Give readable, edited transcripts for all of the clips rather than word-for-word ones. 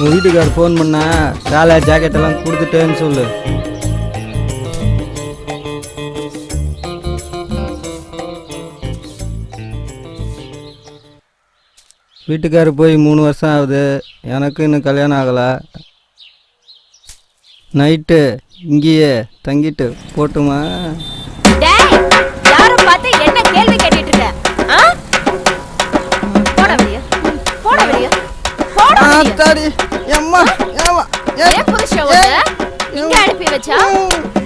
உங்கள் வீட்டுக்காரர் ஃபோன் பண்ணா வேலை ஜாக்கெட்டெல்லாம் கொடுத்துட்டேன்னு சொல்லு. வீட்டுக்காரர் போய் 3 வருஷம் ஆகுது, எனக்கு இன்னும் கல்யாணம் ஆகலை. நைட்டு இங்கேயே தங்கிட்டு போட்டுமா? என்ன கேள்வி கேட்டுட்டு இருக்க? போட வெளிய, போட வெளிய, போட வெளிய. அம்மா ஏமா ஏன் புருஷன் வந்து இங்க அனுப்பி வச்சா?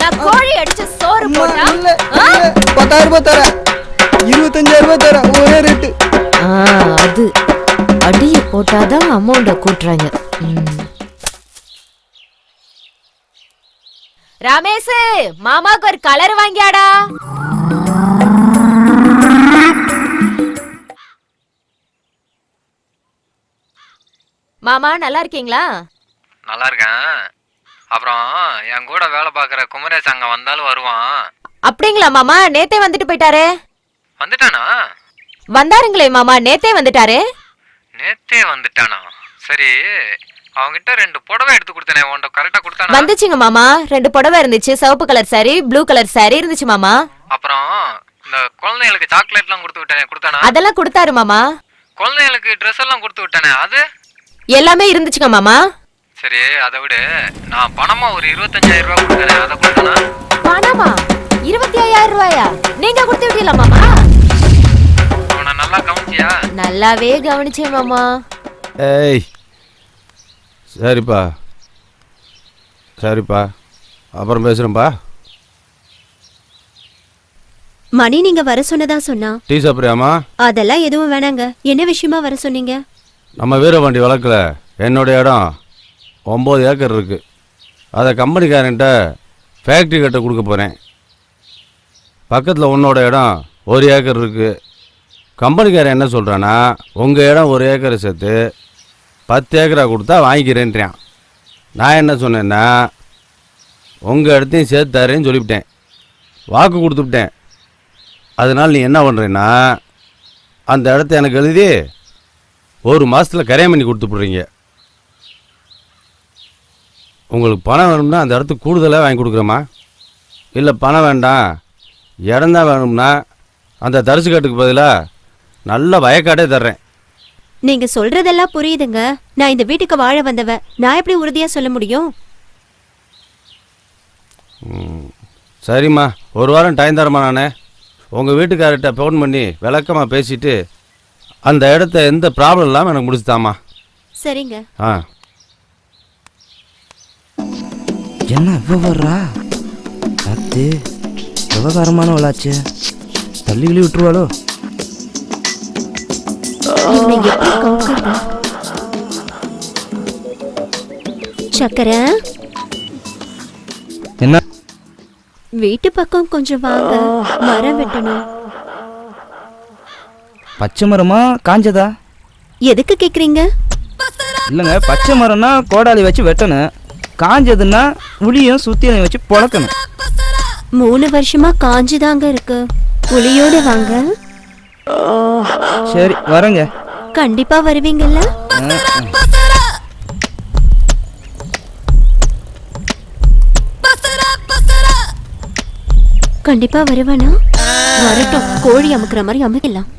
நான் கோழி அடிச்ச சோறு போட்டா 10,000 ரூபாய் தர, 25,000 ரூபாய் தர, ஒரே ரேட்டு. அது அடியை போட்டாதான் அமௌண்ட கூட்டுறாங்க. ரமேஷ், மாமாக்கு ஒரு கலர் வாங்கியாடா. மாமா நல்லா இருக்கீங்களா? நல்லா இருக்கேன். அப்புறம் என் கூட வேலை பார்க்குற குமரேஷ் அங்க வந்தாலும் வருவான். அப்படிங்களா மாமா? நேத்தே வந்துட்டு போயிட்டாரு. வந்துட்டானா? வந்தாருங்களே மாமா, நேத்தே வந்துட்டாரு. நேத்தே வந்துட்டானா? சரி, அவங்கிட்ட 2 புடவை எடுத்து கொடுத்தனே, உன்கிட்ட கரெக்டா கொடுத்தானா? வந்துச்சுங்க மாமா. 2 புடவை இருந்துச்சு, சிவப்பு colour sorry, blue colour sorry இருந்துச்சு மாமா. அப்புறம் இந்த குழந்தைகளுக்கு சாக்லேட்லாம் கொடுத்து விட்டானே, கொடுத்தானா? அதெல்லாம் கொடுத்தாரு மாமா. குழந்தைகளுக்கு ட்ரெஸ் எல்லாம் கொடுத்து விட்டானே, அது எல்லாமே இருந்துச்சுங்க மாமா. சரி, அதை விட நான் பணமா ஒரு 25,000 ரூபாய் கொடுத்தனே, அதை கொடுத்தானா? பணமா? 25,000 ரூபாயா? நீங்க கொடுத்து விட்டீங்களா மாமா? அவனை நல்லா கவனிச்சியா? நல்லாவே கவனிச்சேன் மாமா. ஏய் சரிப்பா சரிப்பா, அப்புறம் பேசுகிறேன்ப்பா. மணி நீங்க வர சொன்னதா சொன்னா. டீ சாப்பிட்றியாமா? அதெல்லாம் எதுவும் வேணாங்க. என்ன விஷயமா வர சொன்னீங்க? நம்ம வீரபாண்டி வழக்கில் என்னுடைய இடம் 9 ஏக்கர் இருக்குது. அதை கம்பெனிக்காரன்ட்ட ஃபேக்ட்ரி கட்ட கொடுக்க போகிறேன். பக்கத்தில் உன்னோட இடம் 1 ஏக்கர் இருக்குது. கம்பெனிக்காரன் என்ன சொல்கிறான்னா, உங்கள் இடம் 1 ஏக்கரை சேர்த்து 10 ஏக்கரா கொடுத்தா வாங்கிக்கிறேன்றான். நான் என்ன சொன்னேன்னா, உங்கள் இடத்தையும் சேர்த்து தரேன்னு சொல்லிவிட்டேன், வாக்கு கொடுத்துவிட்டேன். அதனால் நீ என்ன பண்ணுறேன்னா, அந்த இடத்த எனக்கு எழுதி 1 மாதத்தில் கரையம் பண்ணி கொடுத்துட்றீங்க. உங்களுக்கு பணம் வேணும்னா அந்த இடத்துக்கு கூடுதலாக வாங்கி கொடுக்குறேம்மா. இல்லை பணம் வேண்டாம், இடம்தான் வேணும்னா அந்த தரிசுக்காட்டுக்கு பதிலாக நல்ல வயக்காட்டே தர்றேன். நீங்க சொல்றதெல்லாம் புரியுதுங்க. நான் இந்த வீட்டுக்கு வாழ வந்தவ, நான் எப்படி உறுதியா சொல்ல முடியும்? சரிம்மா, 1 வாரம் டைம் தரமா? நானே உங்கள் வீட்டுக்கார்ட்ட ஃபோன் பண்ணி விளக்கமாக பேசிவிட்டு அந்த இடத்த எந்த ப்ராப்ளம் இல்லாமல் எனக்கு முடிச்சுதாம்மா. சரிங்க. என்ன இவ்வளோ வர்றா? அது விவகாரமானவளாச்சு, தள்ளிகளி விட்டுருவாளோ? சக்கரை, என்ன? வீட்டு பக்கம் கொஞ்சம் வாங்க, மரம் வெட்டணும். பச்சை மரமா காஞ்சதா? எதுக்கு கேக்குறீங்க? இல்லைங்க, பச்சை மரம்னா கோடாலி வச்சு வெட்டணும், காஞ்சதுன்னா உளியும் சுத்தியலையும் வச்சு பொழக்கணும். 3 வருஷமா காஞ்சுதாங்க இருக்கு. உளியோட வாங்க. சரி வரேங்க. கண்டிப்பா வருவீங்கல்ல? கண்டிப்பா வருவானா? வரட்டும், கோழி அமுக்குற மாதிரி அமுக்கலாம்.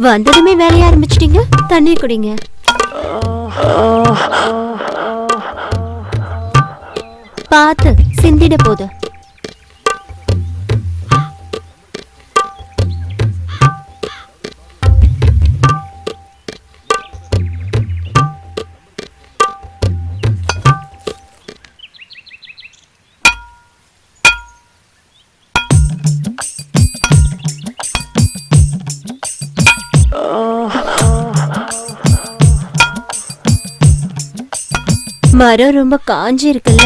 வந்ததுமே வேலைய ஆரம்பிச்சிட்டீங்க. தண்ணி குடிங்க. பார்த்து சிந்திட போது. மரம் ரொம்ப காஞ்சி இருக்குல்ல?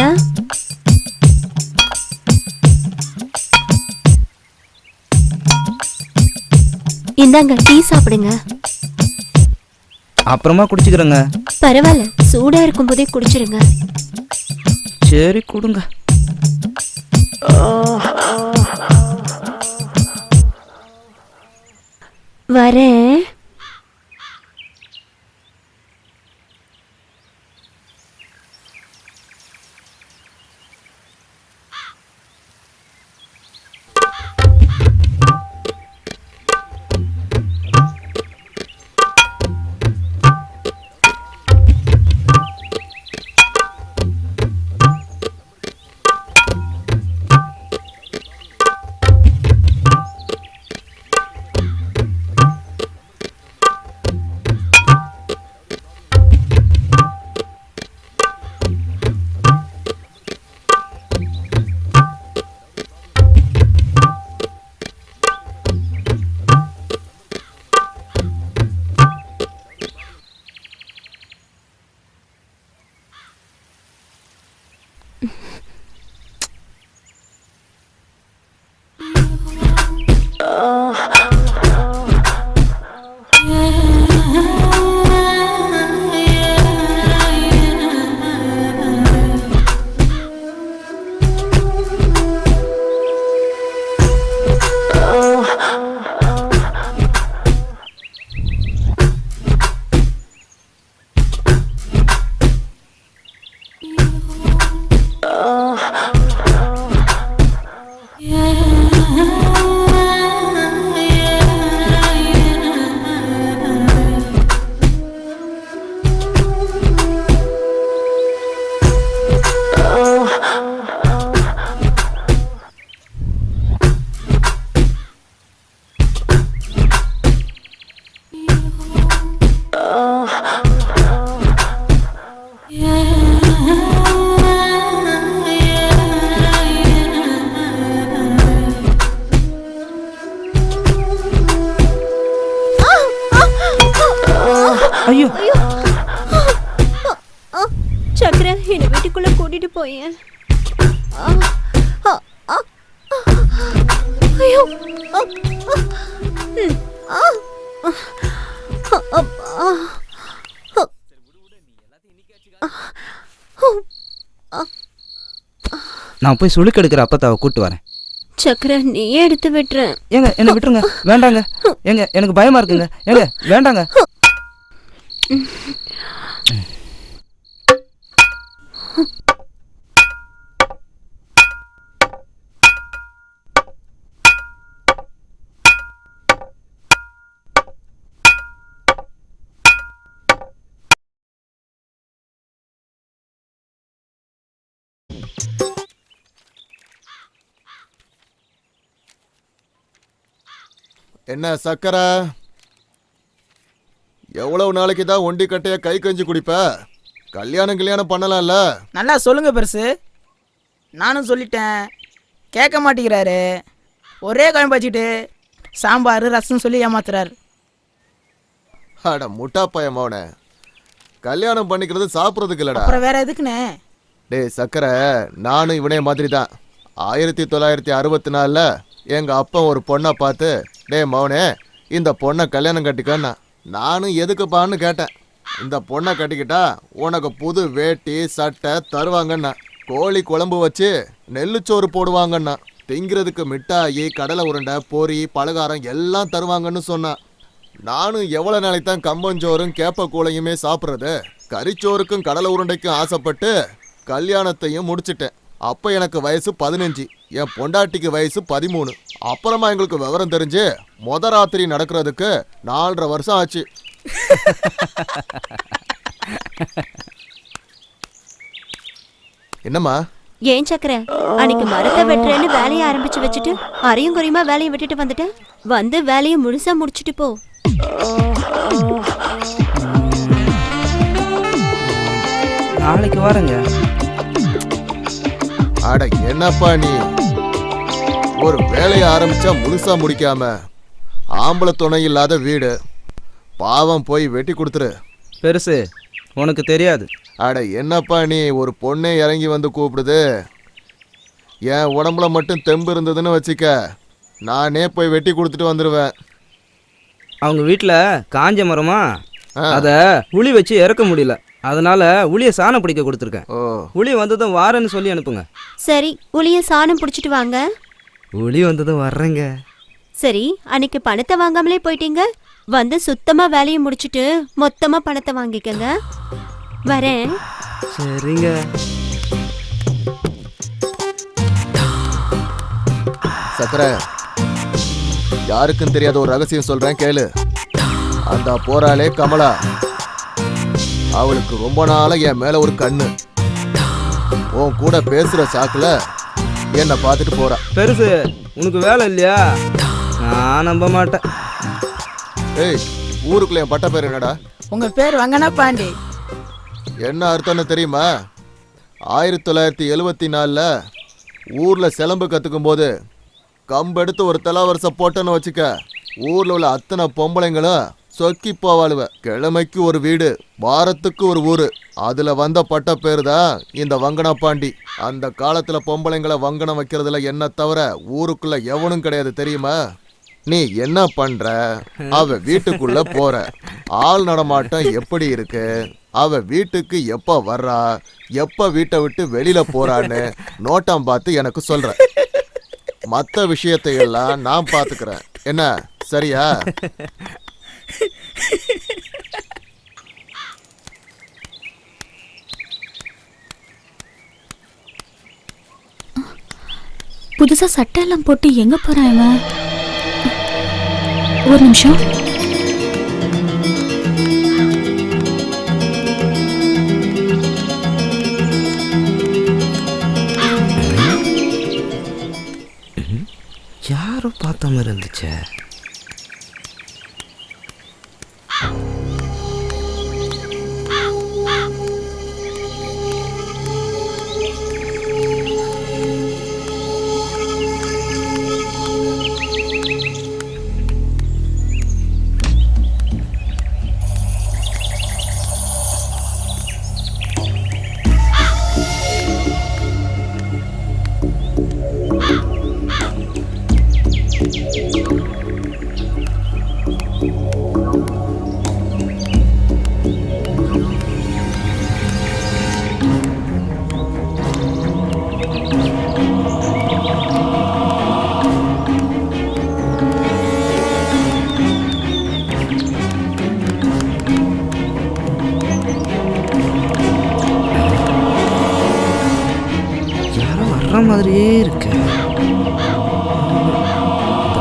இந்தாங்க டீ சாப்பிடுங்க. அப்புறமா குடிச்சுக்கிறேங்க. பரவாயில்ல, சூடா இருக்கும் போதே குடிச்சிருங்க. சரி கொடுங்க. வரேன். ஐயோ சக்கரை, என்ன வீட்டுக்குள்ள கூட்டிட்டு போயேன். ஐயோ நான் போய் சுளுக்கு எடுக்கிற அப்பத்தாவை கூட்டு வரேன். சக்கரை, நீயே எடுத்து விட்டுறேன். ஏங்க என்ன விட்டுருங்க. வேண்டாங்க. ஏங்க எனக்கு பயமா இருக்குங்க. ஏங்க வேண்டாங்க. என்ன சக்கரை, எவ்வளவு நாளைக்கு தான் ஒண்டி கட்டைய கை கஞ்சி குடிப்ப? கல்யாணம் பண்ணலாம்ல? நல்லா சொல்லுங்க பெருசு. நானும் சொல்லிட்டேன், கேட்க மாட்டேங்கிறாரு. ஒரே குழம்பு வச்சுட்டு சாம்பார் ரசம் சொல்லி ஏமாத்துறாரு. அட முட்டா பையன், கல்யாணம் பண்ணிக்கிறது சாப்பிட்றதுக்கு இல்லடா. அப்புறம் வேற எதுக்குண்ணே? டேய் சக்கரை, நானும் இவனே மாதிரி தான். 1964 எங்க அப்பா ஒரு பொண்ணை பார்த்து, டே மவனே இந்த பொண்ணை கல்யாணம் கட்டிக்கன்னா. நானும் எதுக்குப்பான்னு கேட்டேன். இந்த பொண்ணை கட்டிக்கிட்டா உனக்கு புது வேட்டி சட்டை தருவாங்கண்ணா, கோழி குழம்பு வச்சு நெல்லுச்சோறு போடுவாங்கண்ணா, திங்கிறதுக்கு மிட்டாயி கடலை உருண்டை பொரி பலகாரம் எல்லாம் தருவாங்கன்னு சொன்னான். நானும் எவ்வளோ நாளைக்கு தான் கம்பஞ்சோறும் கேப்ப கூளையுமே சாப்பிட்றது? கறிச்சோறுக்கும் கடலை உருண்டைக்கும் ஆசைப்பட்டு கல்யாணத்தையும் முடிச்சிட்டேன். அப்போ எனக்கு வயசு 15, என் பொண்டாட்டிக்கு வயசு 13. அப்புறமா எங்களுக்கு விவரம் தெரிஞ்சு ராத்திரி நடக்கிறதுக்கு 4.5 வருஷம் ஆச்சு. என்னம்மா? ஏன் சக்கரை, அன்னைக்கு மரத்தை வெட்டுறேன்னு வேலையை ஆரம்பிச்சு வச்சுட்டு அரையும் குறையுமா வேலையை விட்டுட்டு வந்துட்டேன். வந்து வேலையை முழுசா முடிச்சுட்டு போ. நாளைக்கு வரேங்க. அட என்னப்பா நீ, ஒரு வேலையை ஆரம்பிச்சா முழுசா முடிக்காம, ஆம்பளை துணை இல்லாத வீடு, பாவம் போய் வெட்டி கொடுத்துரு. பெருசு உனக்கு தெரியாது. அட என்னப்பா நீ ஒரு பொண்ணே இறங்கி வந்து கூப்பிடுது. என் உடம்புல மட்டும் தெம்பு இருந்ததுன்னு வச்சுக்க, நானே போய் வெட்டி கொடுத்துட்டு வந்துடுவேன். அவங்க வீட்டில் காஞ்ச மரமா, அதை உளி வச்சு இறக்க முடியல, அதனால உளியை சாணம் பிடிக்க கொடுத்துருக்கேன். ஓ, உளி வந்ததும் வாரேன்னு சொல்லி அனுப்புங்க. சரி, உளிய சாணம் பிடிச்சிட்டு வாங்க. உளி வந்ததும் வர்றேங்க. சரி, அன்னைக்கு பணத்தை வாங்காமலே போயிட்டீங்க. வந்து சுத்தமா வேலையை முடிச்சிட்டு மொத்தமா பணத்தை வாங்கிக்கங்க. வரேன். சரிங்க. சக்கரை, யாருக்கும் தெரியாத ஒரு ரகசியம் சொல்றேன் கேளு. அந்த போறாளே கமலா, அவளுக்கு ரொம்ப நாளா என் மேல ஒரு கண்ணு. உன் கூட பேசுற சாக்குல என்ன பார்த்துட்டு போறா. பெருசு, உனக்கு வேலை இல்லையா? நான் நம்ப மாட்டேன். ஏய், ஊருக்குள்ள என் பட்ட பேர் என்னடா? உங்க பேர் வங்கனா பாண்டி. என்ன அர்த்தம்னு தெரியுமா? 1974 ஊர்ல சிலம்பு கத்துக்கும் போது கம்பெடுத்து ஒரு தலாவரிசை போட்டோன்னு வச்சுக்க, ஊர்ல உள்ள அத்தனை பொம்பளைங்களும் சொக்கி போவாளுவ. கிழமைக்கு ஒரு வீடு, வாரத்துக்கு ஒரு ஊரு. அதுல வந்த பட்ட பேரு தான் இந்த வங்கனா பாண்டி. அந்த காலத்துல பொம்பளைங்களை வங்கனம் வைக்கிறதுல என்ன தவிர ஊருக்குள்ள எவனும் கிடையாது தெரியுமா? நீ என்ன பண்ற? அவ வீட்டுக்குள்ள போற, ஆள் நடமாட்டம் எப்படி இருக்கு, அவ வீட்டுக்கு எப்ப வர்றா, எப்ப வீட்டை விட்டு வெளியில போறான்னு நோட்டம் பார்த்து எனக்கு சொல்ற. மற்ற விஷயத்தை எல்லாம் நான் பாத்துக்கிறேன். என்ன, சரியா? புதுசா சட்டை எல்லாம் போட்டு எங்க போறான் இவன்? ஒரு நிமிஷம். யாரோ பார்த்த மாதிரி இருந்துச்சு. மாதிரியே இருக்கு.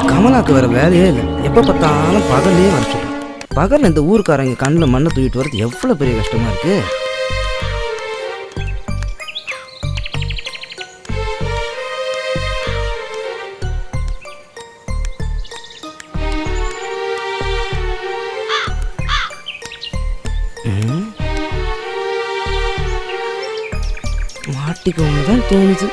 கமலாக்கு வேற வேலையே இல்லை, எப்போ பார்த்தாலும் பகல்லே வர சொல்றேன். பகல் இந்த ஊருக்காரங்க கண்ணில் மண்ணை தூக்கிட்டு வர்றது எவ்வளோ பெரிய கஷ்டமா இருக்கு. மாட்டிக்கோங்க தான் தோணுது.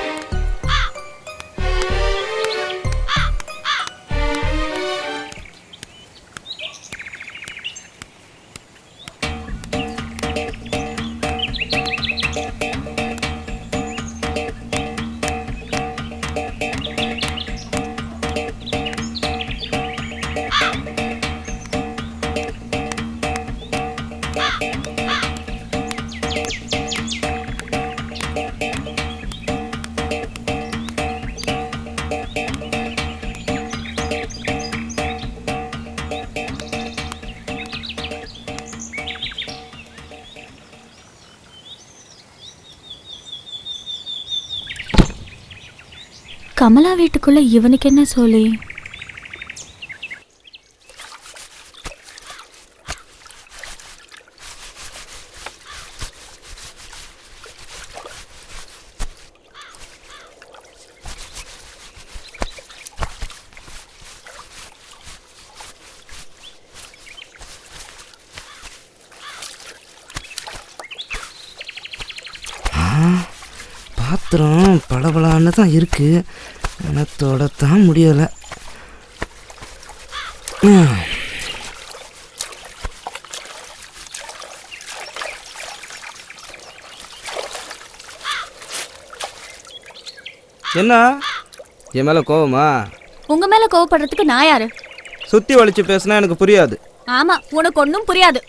கமலா வீட்டுக்குள்ள இவனுக்கு என்ன சொல்லி? பாத்திரம் பளபளான்னு தான் இருக்கு, ஆனால் தொடத்தான் முடியலை. என்ன என் மேலே கோவமா? உங்க மேல கோவப்படுறதுக்கு நான் யாரு? சுற்றி வலிச்சு பேசுனா எனக்கு புரியாது. ஆமா, உனக்கு ஒன்றும் புரியாது.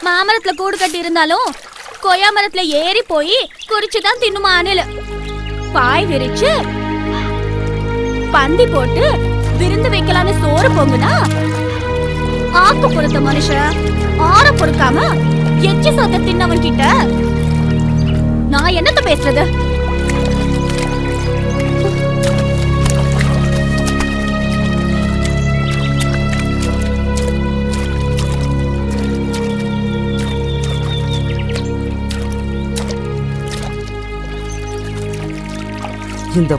மாமரத்துல கூடு கட்டி இருந்தாலும் கொய்யா மரத்துல ஏறி போய் குறிச்சுதான் தின்னுமா அணில். பாய் விரிச்சு பந்தி போட்டு விருந்து வைக்கலான்னு சோறு பொங்குனா ஆக்கு பொறுத்த மனுஷன் ஆற பொறுக்காம எச்சி சொத்த தின்னவன் கிட்ட நான் என்னத்த பேசுறது? இந்த